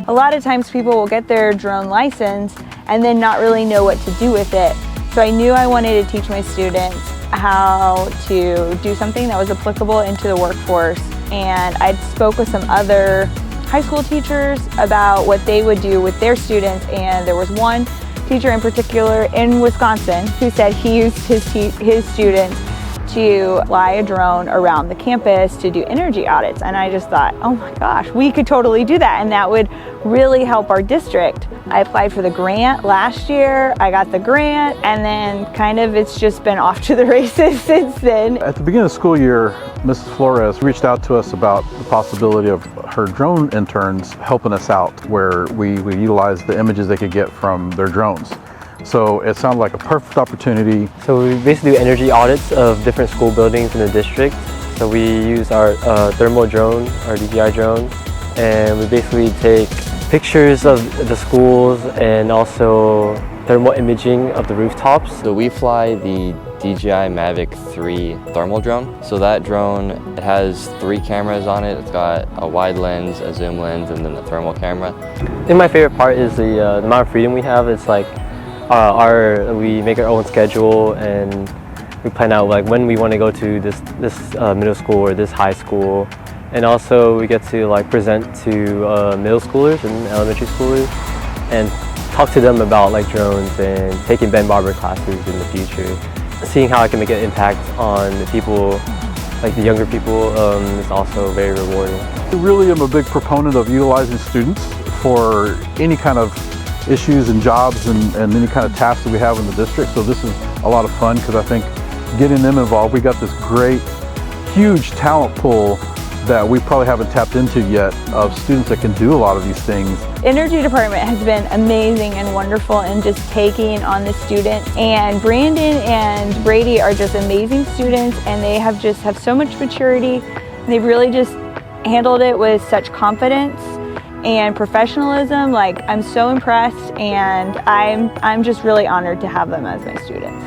A lot of times people will get their drone license and then not really know what to do with it. So I knew I wanted to teach my students how to do something that was applicable into the workforce. And I spoke with some other high school teachers about what they would do with their students, and there was one teacher in particular in Wisconsin who said he used his students to fly a drone around the campus to do energy audits. And I just thought, oh my gosh, we could totally do that, and that would really help our district. I applied for the grant last year, I got the grant, and then kind of it's just been off to the races since then. At the beginning of the school year, Mrs. Flores reached out to us about the possibility of her drone interns helping us out, where we utilize the images they could get from their drones. So it sounded like a perfect opportunity. So we basically do energy audits of different school buildings in the district. So we use our thermal drone, our DJI drone, and we basically take pictures of the schools and also thermal imaging of the rooftops. So we fly the DJI Mavic 3 thermal drone. So that drone, it has 3 cameras on it. It's got a wide lens, a zoom lens, and then a thermal camera. I think my favorite part is the amount of freedom we have. It's like we make our own schedule, and we plan out like when we want to go to this middle school or this high school. And also we get to like present to middle schoolers and elementary schoolers and talk to them about like drones and taking Barber classes in the future. Seeing how I can make an impact on the people, like the younger people, is also very rewarding. I really am a big proponent of utilizing students for any kind of issues and jobs and any kind of tasks that we have in the district. So this is a lot of fun because I think getting them involved, we got this great, huge talent pool that we probably haven't tapped into yet of students that can do a lot of these things. Energy department has been amazing and wonderful in just taking on the students, and Brandon and Brady are just amazing students, and they have so much maturity. They've really just handled it with such confidence and professionalism. Like, I'm so impressed, and I'm just really honored to have them as my students.